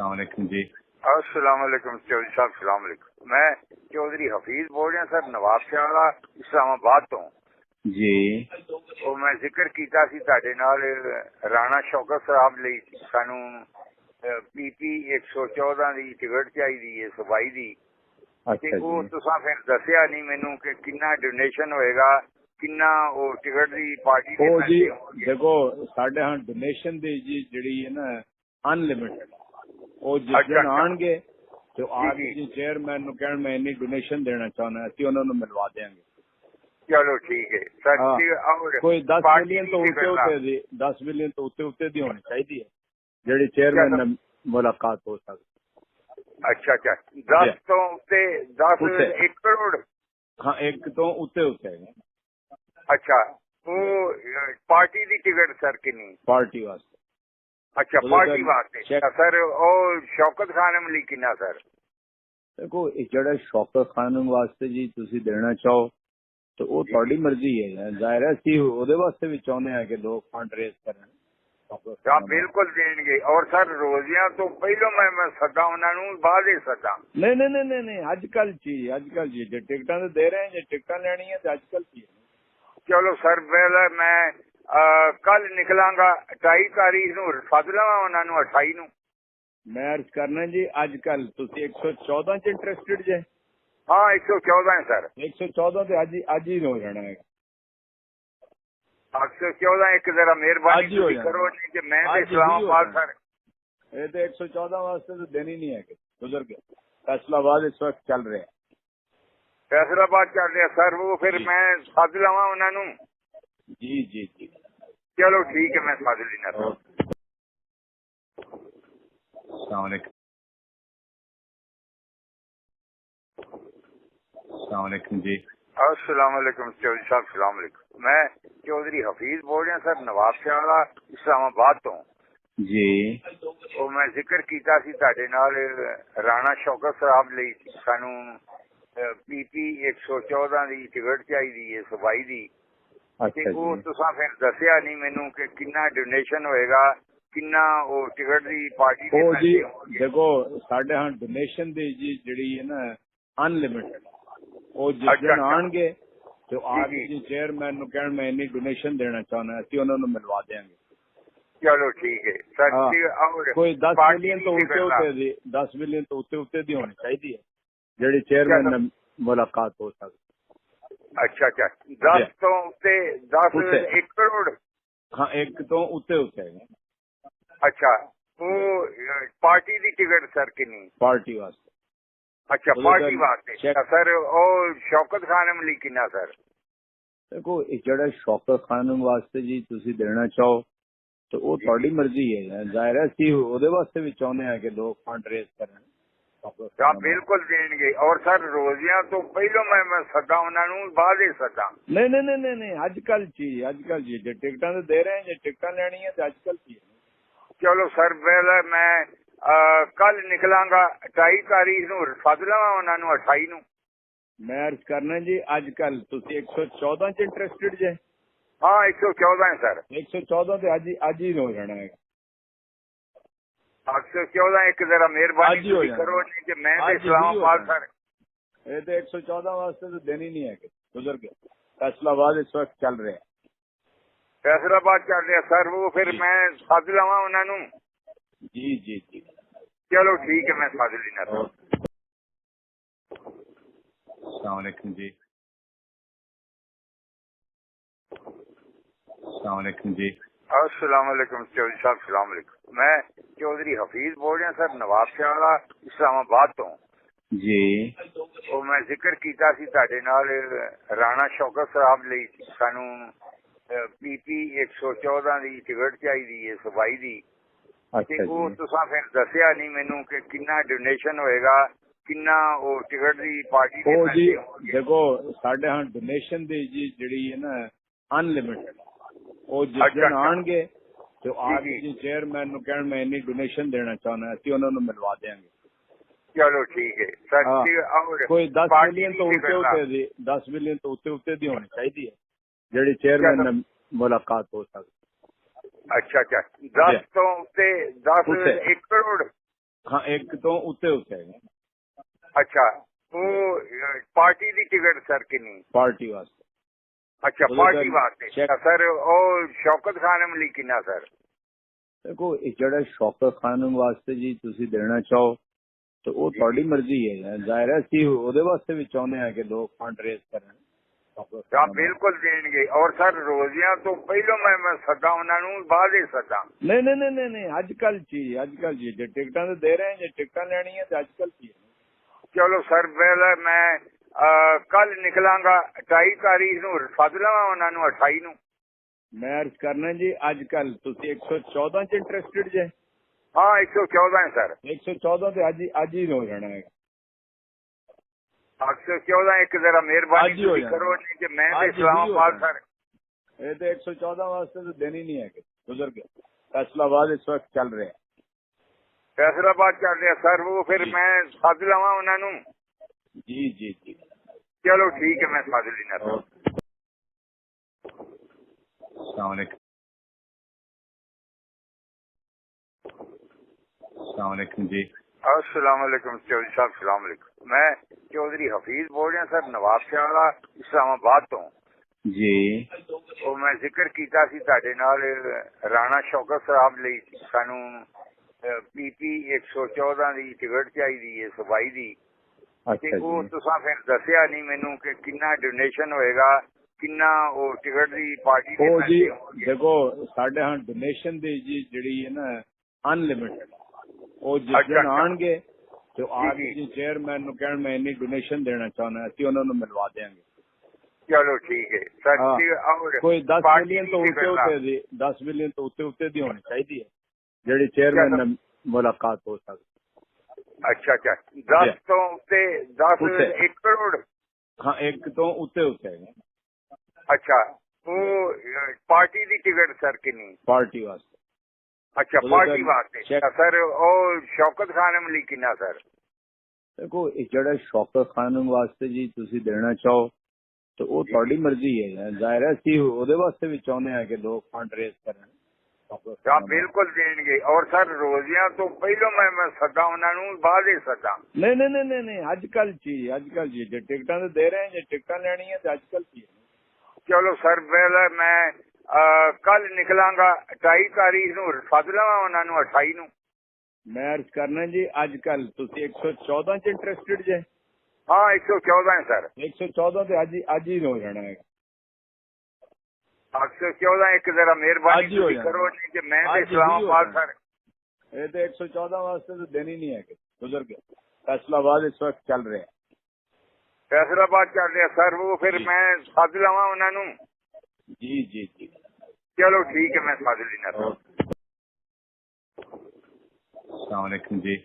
अस्सलामुअलैकुम जी। अस्सलामुअलैकुम चौधरी साहब, सलामुअलैकुम। मैं चौधरी हफीज बोल रहा सर, नवाब शाह इस्लामाबाद तो जी ਉਹ ਮੈਂ ਜ਼ਿਕਰ ਕੀਤਾ ਸੀ ਤੁਹਾਡੇ ਨਾਲ ਰਾਣਾ ਸ਼ੌਕਤ ਸਾਹਿਬ ਲਈ ਸਾਨੂੰ ਪੀਪੀ 114 ਦੀ ਟਿਕਟ ਚਾਹੀਦੀ ਹੈ ਸਬਾਈ ਦੀ, ਤੇ ਉਹ ਤੁਸੀਂ ਫਿਰ ਦੱਸਿਆ ਨਹੀਂ ਮੈਨੂੰ ਕਿ ਕਿੰਨਾ ਡੋਨੇਸ਼ਨ ਹੋਏਗਾ, ਕਿੰਨਾ ਉਹ ਟਿਕਟ ਦੀ ਪਾਰਟੀ ਦੇ ਉਹ ਜੀ ਪੈਸੇ। ਦੇਖੋ ਸਾਡੇ ਹਾਂ ਡੋਨੇਸ਼ਨ ਦੀ ਜੀ ਜਿਹੜੀ ਹੈ ਨਾ ਅਨਲਿਮਿਟਡ, ਉਹ ਜਿਸ ਦਿਨ ਆਣਗੇ ਤੇ ਆਪ ਜੀ ਚੇਅਰਮੈਨ ਨੂੰ ਕਹਿਣ ਮੈਂ ਇੰਨੀ ਡੋਨੇਸ਼ਨ ਦੇਣਾ ਚਾਹੁੰਦਾ, ਅਸੀਂ ਉਹਨਾਂ ਨੂੰ ਮਿਲਵਾ ਦੇਵਾਂਗੇ। चलो ठीक है सर। और कोई 10 मिलियन तो उत्ते दी 10 मिलियन तो उत्ते दी होनी चाहिए जेडी चेयरमैन नाल मुलाकात हो सके। अच्छा अच्छा 10 तो उत्ते 10 1 करोड़। हाँ 1 तो उत्ते है। अच्छा वो पार्टी दी टिकट सर किन्नी? पार्टी वास्ते। अच्छा पार्टी वास्ते सर। और शौकत खान अमली किन्ना सर? देखो जेड़ा शौकत खान वास्ते जी तुसी देना चाहो तो वो थोड़ी मर्जी है, जाहिर है ਅਸੀਂ ਉਹਦੇ ਵਾਸਤੇ ਵੀ ਚਾਹੁੰਦੇ ਆ ਕਿ ਲੋਕ ਫੰਡ ਰੇਜ਼ ਕਰਨ। ਹਾਂ ਬਿਲਕੁਲ ਦੇਣਗੇ। ਔਰ ਸਰ ਰੋਜ਼ਿਆਂ ਤੋਂ ਪਹਿਲਾਂ ਮੈਂ ਸੱਦਾ ਉਹਨਾਂ ਨੂੰ, ਬਾਅਦ ਹੀ ਸੱਦਾ? ਨਹੀਂ ਅੱਜ ਕੱਲ ਜੀ ਜੇ ਟਿਕਟਾਂ ਤੇ ਦੇ ਰਹੇ ਜੇ ਟਿਕਟਾਂ ਲੈਣੀ ਹੈ ਤੇ ਅੱਜ ਕੱਲ ਕੀ। ਚਲੋ ਸਰ ਮੈਂ ਕੱਲ ਨਿਕਲਾਂਗਾ 28 ਤਾਰੀਖ ਨੂੰ, ਸੱਦ ਲਵਾਂ ਉਹਨਾਂ ਨੂੰ 28 ਨੂੰ। ਮੈਂ ਅਰਜ਼ ਕਰਨਾ ਜੀ ਅੱਜ ਕੱਲ ਤੁਸੀਂ 114 ਚ ਇੰਟਰਸਟਿਡ ਜੇ? हाँ 114 है सर। 114 तो आज ही हो जाना है। 114 एक जरा मेहरबानी करो, नहीं कि मैं इस्लामाबाद सर ये तो 114 वास्ते तो देनी नहीं है, गुजर गया। फैसलाबाद इस वक्त चल रहे हैं। फैसलाबाद चल रहा सर, वो फिर मैं सद लवा उन्होंने। जी चलो ठीक है, मैं सद लेना। अस्सलामुअलैकुम। अस्सलामुअलैकुम जी। अस्सलामुअलैकुम चौधरी साहब, सलामुअलैकुम। मैं चौधरी हफीज बोल रहा सर, नवाब शाह इस्लामाबाद तो जी। ਉਹ ਮੈਂ ਜ਼ਿਕਰ ਕੀਤਾ ਸੀ ਤੁਹਾਡੇ ਨਾਲ ਰਾਣਾ ਸ਼ੌਕਤ ਸਾਹਿਬ ਲਈ ਸਾਨੂੰ ਪੀਪੀ 114 ਦੀ ਟਿਕਟ ਚਾਹੀਦੀ ਹੈ ਸਬਾਈ ਦੀ, ਤੇ ਉਹ ਤੁਸੀਂ ਫਿਰ ਦੱਸਿਆ ਨਹੀਂ ਮੈਨੂੰ ਕਿ ਕਿੰਨਾ ਡੋਨੇਸ਼ਨ ਹੋਏਗਾ, ਕਿੰਨਾ ਉਹ ਟਿਕਟ ਦੀ ਪਾਰਟੀ ਦੇ ਪੈਸੇ ਹੋਣਗੇ। ਦੇਖੋ ਸਾਡੇ ਹਾਂ ਡੋਨੇਸ਼ਨ ਦੀ ਜੀ ਜਿਹੜੀ ਹੈ ਨਾ ਅਨਲਿਮਿਟਡ, ਉਹ ਜਿਸ ਦਿਨ ਆਣਗੇ ਤੇ ਆਪ ਜੀ ਚੇਅਰਮੈਨ ਨੂੰ ਕਹਿਣ ਮੈਂ ਇੰਨੀ ਡੋਨੇਸ਼ਨ ਦੇਣਾ ਚਾਹੁੰਦਾ, ਅਸੀਂ ਉਹਨਾਂ ਨੂੰ ਮਿਲਵਾ ਦੇਵਾਂਗੇ। चलो ठीक है सर। और कोई 10 मिलियन तो उत्ते दी होनी चाहिए जेडी चेयरमैन नाल मुलाकात हो सके। अच्छा 10 तो उत्ते 10 1 करोड़। हाँ 1 तो उत्ते है। अच्छा वो पार्टी दी टिकट सर किन्नी? पार्टी वास्ते। अच्छा पार्टी वास्ते सर। और शौकत खान अमली किन्ना सर? देखो जेड़ा शौकत खान वास्ते जी तुसी देना चाहो तो वो थोड़ी मर्जी है, जाहिर है ਅਸੀਂ ਉਹਦੇ ਵਾਸਤੇ ਵੀ ਚਾਹੁੰਦੇ ਆ ਕਿ ਲੋਕ ਫੰਡ ਰੇਜ਼ ਕਰਨ। ਹਾਂ ਬਿਲਕੁਲ ਦੇਣਗੇ। ਔਰ ਸਰ ਰੋਜ਼ਿਆਂ ਤੋਂ ਪਹਿਲਾਂ ਮੈਂ ਸੱਦਾ ਉਹਨਾਂ ਨੂੰ, ਬਾਅਦ ਹੀ ਸੱਦਾ? ਨਹੀਂ ਅੱਜ ਕੱਲ ਜੀ ਜੇ ਟਿਕਟਾਂ ਤੇ ਦੇ ਰਹੇ ਜੇ ਟਿਕਟਾਂ ਲੈਣੀ ਹੈ ਤੇ ਅੱਜ ਕੱਲ ਕੀ। ਚਲੋ ਸਰ ਮੈਂ ਕੱਲ ਨਿਕਲਾਂਗਾ 28 ਤਾਰੀਖ ਨੂੰ, ਸੱਦ ਲਵਾਂ ਉਹਨਾਂ ਨੂੰ 28 ਨੂੰ। ਮੈਂ ਅਰਜ਼ ਕਰਨਾ ਜੀ ਅੱਜ ਕੱਲ ਤੁਸੀਂ 114 ਚ ਇੰਟਰਸਟਿਡ ਜੇ? हाँ 114 है सर। 114 तो आज ही हो जाना है। 114 एक जरा मेहरबानी करो, नहीं कि मैं इस्लामाबाद सर। ये तो 114 वास्ते तो देनी नहीं है, गुजर गया। फैसलाबाद इस वक्त चल रहे हैं। फैसलाबाद चल रहा सर, वो फिर मैं सद लवा उन्होंने। जी चलो ठीक है, मैं सद लेना। अस्सलामुअलैकुम जी। अस्सलामुअलैकुम जी। अस्सलामुअलैकुम चौधरी साहब, सलामुअलैकुम। मैं चौधरी हफीज बोल रहा सर, नवाब शाह इस्लामाबाद तो जी। ਉਹ ਮੈਂ ਜ਼ਿਕਰ ਕੀਤਾ ਸੀ ਤੁਹਾਡੇ ਨਾਲ ਰਾਣਾ ਸ਼ੌਕਤ ਸਾਹਿਬ ਲਈ ਸਾਨੂੰ ਪੀਪੀ 114 ਦੀ ਟਿਕਟ ਚਾਹੀਦੀ ਹੈ ਸਬਾਈ ਦੀ, ਤੇ ਉਹ ਤੁਸੀਂ ਫਿਰ ਦੱਸਿਆ ਨਹੀਂ ਮੈਨੂੰ ਕਿ ਕਿੰਨਾ ਡੋਨੇਸ਼ਨ ਹੋਏਗਾ, ਕਿੰਨਾ ਉਹ ਟਿਕਟ ਦੀ ਪਾਰਟੀ ਦੇ ਪੈਸੇ ਹੋਣਗੇ। ਦੇਖੋ ਸਾਡੇ ਹਾਂ ਡੋਨੇਸ਼ਨ ਦੀ ਜੀ ਜਿਹੜੀ ਹੈ ਨਾ ਅਨਲਿਮਿਟਡ, ਉਹ ਜਿਸ ਦਿਨ ਆਣਗੇ ਤੇ ਆਪ ਜੀ ਚੇਅਰਮੈਨ ਨੂੰ ਕਹਿਣ ਮੈਂ ਇੰਨੀ ਡੋਨੇਸ਼ਨ ਦੇਣਾ ਚਾਹੁੰਦਾ, ਅਸੀਂ ਉਹਨਾਂ ਨੂੰ ਮਿਲਵਾ ਦੇਵਾਂਗੇ। चलो ठीक है सर। और कोई 10 मिलियन तो उत्ते दी होनी चाहिए जेडी चेयरमैन नाल मुलाकात हो सके। अच्छा 10 तो उत्ते 10 1 करोड़। ਹਾਂ ਇੱਕ ਤੋਂ ਉੱਤੇ ਹੈਗਾ ਅੱਛਾ ਉਹ ਪਾਰਟੀ ਦੀ ਟਿਕਟ ਸਰ ਕਿੰਨੀ ਪਾਰਟੀ ਵਾਸਤੇ। ਅੱਛਾ ਉਹਦੇ ਪਾਰਟੀ ਤਾਂ ਵਾਸਤੇ ਸਰ ਉਹ ਸ਼ੌਕਤ ਖਾਨ ਅਮਲੀ ਕਿੰਨਾ ਸਰ ਦੇਖੋ ਇਹ ਜਿਹੜਾ ਸ਼ੌਕਤ ਖਾਨ ਵਾਸਤੇ ਜੀ ਤੁਸੀਂ ਦੇਣਾ ਚਾਹੋ ਤੇ ਉਹ ਤੁਹਾਡੀ ਮਰਜ਼ੀ ਹੈ। ਜ਼ਾਹਿਰ ਹੈ ਅਸੀਂ ਉਹਦੇ ਵਾਸਤੇ ਵੀ ਚਾਹੁੰਦੇ ਹਾਂ ਕਿ ਲੋਕ ਫੰਡ ਰੇਜ਼ ਕਰਨ। ਹਾਂ ਬਿਲਕੁਲ ਦੇਣਗੇ ਔਰ ਸਰ ਰੋਜ਼ਿਆਂ ਤੋਂ ਪਹਿਲਾਂ ਮੈਂ ਸੱਦਾ ਉਹਨਾਂ ਨੂੰ ਬਾਅਦ ਹੀ ਸੱਦਾ। ਨਹੀਂ ਅੱਜ ਕੱਲ ਜੀ ਜੇ ਟਿਕਟਾਂ ਤੇ ਦੇ ਰਹੇ ਜੇ ਟਿਕਟਾਂ ਲੈਣੀਆਂ ਤੇ ਅੱਜ ਕੱਲ ਕੀ ਚਲੋ ਸਰ ਪਹਿਲਾਂ ਮੈਂ ਕੱਲ ਨਿਕਲਾਂਗਾ 28 ਤਾਰੀਖ ਨੂੰ ਸੱਦ ਲਵਾਂ ਉਹਨਾਂ ਨੂੰ 28 ਨੂੰ। ਮੈਂ ਅਰਜ਼ ਕਰਨਾ ਜੀ ਅੱਜ ਕੱਲ ਤੁਸੀਂ 114 ਚ ਇੰਟਰਸਟਿਡ ਜੇ? ਹਾਂ 114 ਹੈ ਸਰ। 114 ਤੇ ਅੱਜ ਹੀ ਹੋ ਜਾਣਾ ਹੈ। 114 ਇੱਕ ਜ਼ਰਾ ਮਿਹਰਬਾਨੀ ਤੁਸੀਂ ਕਰੋ ਨਹੀਂ ਕਿ ਮੈਂ ਤੇ ਇਸਲਾਮਾਬਾਦ ਸਰ ਇਹ ਤੇ 114 ਵਾਸਤੇ ਤਾਂ ਦੇਣੀ ਨਹੀਂ ਹੈ ਕਿ ਗੁਜ਼ਰ ਗਿਆ। फैसलाबाद इस वक्त चल रहे हैं। फैसलाबाद चल रहा सर वो फिर मैं सद लवा उन्होंने। जी जी जी चलो ठीक है मैं सद लेना सर। अस्सलाम वालेकुम जी। अस्सलाम वालेकुम चौधरी साहब सलाम वालेकुम। मैं चौधरी हफीज बोल रहा सर नवाब शाह इस्लामाबाद तो जी। ਉਹ ਮੈਂ ਜ਼ਿਕਰ ਕੀਤਾ ਸੀ ਤੁਹਾਡੇ ਨਾਲ ਰਾਣਾ ਸ਼ੌਕਤ ਸਾਹਿਬ ਲਈ ਸਾਨੂੰ ਪੀਪੀ 114 ਦੀ ਟਿਕਟ ਚਾਹੀਦੀ ਹੈ ਸਬਾਈ ਦੀ ਤੇ ਉਹ ਤੁਸੀਂ ਫਿਰ ਦੱਸਿਆ ਨਹੀਂ ਮੈਨੂੰ ਕਿ ਕਿੰਨਾ ਡੋਨੇਸ਼ਨ ਹੋਏਗਾ ਕਿੰਨਾ ਉਹ ਟਿਕਟ ਦੀ ਪਾਰਟੀ ਦੇ ਉਹ ਜੀ ਦੇਖੋ ਸਾਡੇ ਹਾਂ ਡੋਨੇਸ਼ਨ ਦੀ ਜੀ ਜਿਹੜੀ ਹੈ ਨਾ ਅਨਲਿਮਿਟਡ ਉਹ ਜਿਸ ਦਿਨ ਆਣਗੇ ਤੇ ਆਪ ਜੀ ਚੇਅਰਮੈਨ ਨੂੰ ਕਹਿਣ ਮੈਂ ਇੰਨੀ ਡੋਨੇਸ਼ਨ ਦੇਣਾ ਚਾਹੁੰਦਾ ਅਸੀਂ ਉਹਨਾਂ ਨੂੰ ਮਿਲਵਾ ਦੇਵਾਂਗੇ। चलो ठीक है सर। कोई 10 मिलियन तो उत्ते 10 मिलियन तो उत्ते दी होनी चाहिए जेडी चेयरमैन ने मुलाकात हो सकती। अच्छा 10 तो उत्ते 10 1 करोड़। हाँ एक तो उत्ते है। अच्छा वो पार्टी दी टिकट सर किन्नी पार्टी वास्ते। अच्छा पार्टी वास्ते सर ओ शौकत खान अमली किन्ना सर? देखो जेड़ा शौकत खान वास्ते जी तुसी देना चाहो तो वो थोड़ी मर्जी है। जाहिर है ਅਸੀਂ ਉਹਦੇ ਵਾਸਤੇ ਵੀ ਚਾਹੁੰਦੇ ਹਾਂ ਕਿ ਲੋਕ ਫੰਡ ਰੇਜ਼ ਕਰਨ। ਹਾਂ ਬਿਲਕੁਲ ਦੇਣਗੇ ਔਰ ਸਰ ਰੋਜ਼ਿਆਂ ਤੋਂ ਪਹਿਲਾਂ ਮੈਂ ਸੱਦਾ ਉਹਨਾਂ ਨੂੰ ਬਾਅਦ ਹੀ ਸੱਦਾ। ਨਹੀਂ ਅੱਜ ਕੱਲ ਜੀ ਜੇ ਟਿਕਟਾਂ ਤੇ ਦੇ ਰਹੇ ਜੇ ਟਿਕਟਾਂ ਲੈਣੀਆਂ ਤੇ ਅੱਜ ਕੱਲ ਕੀ ਚਲੋ ਸਰ ਪਹਿਲਾਂ ਮੈਂ ਕੱਲ ਨਿਕਲਾਂਗਾ 28 ਤਾਰੀਖ ਨੂੰ ਸੱਦ ਲਵਾਂ ਉਹਨਾਂ ਨੂੰ 28 ਨੂੰ। ਮੈਂ ਅਰਜ਼ ਕਰਨਾ ਜੀ ਅੱਜ ਕੱਲ ਤੁਸੀਂ 114 ਚ ਇੰਟਰਸਟਿਡ ਜੇ? हाँ 114 है सर। 114 तो आज ही हो जाना है। 114 एक जरा मेहरबानी करो नहीं कि मैं तो इस्लामाबाद सर ये तो 114 वास्ते तो देनी नहीं है कि गुजर गया। फैसलाबाद इस वक्त चल रहे हैं। फैसलाबाद चल रहा सर वो फिर मैं सद लवा उन्होंने। जी जी जी चलो ठीक है मैं सद लेना सर। अस्सलाम वालेकुम जी।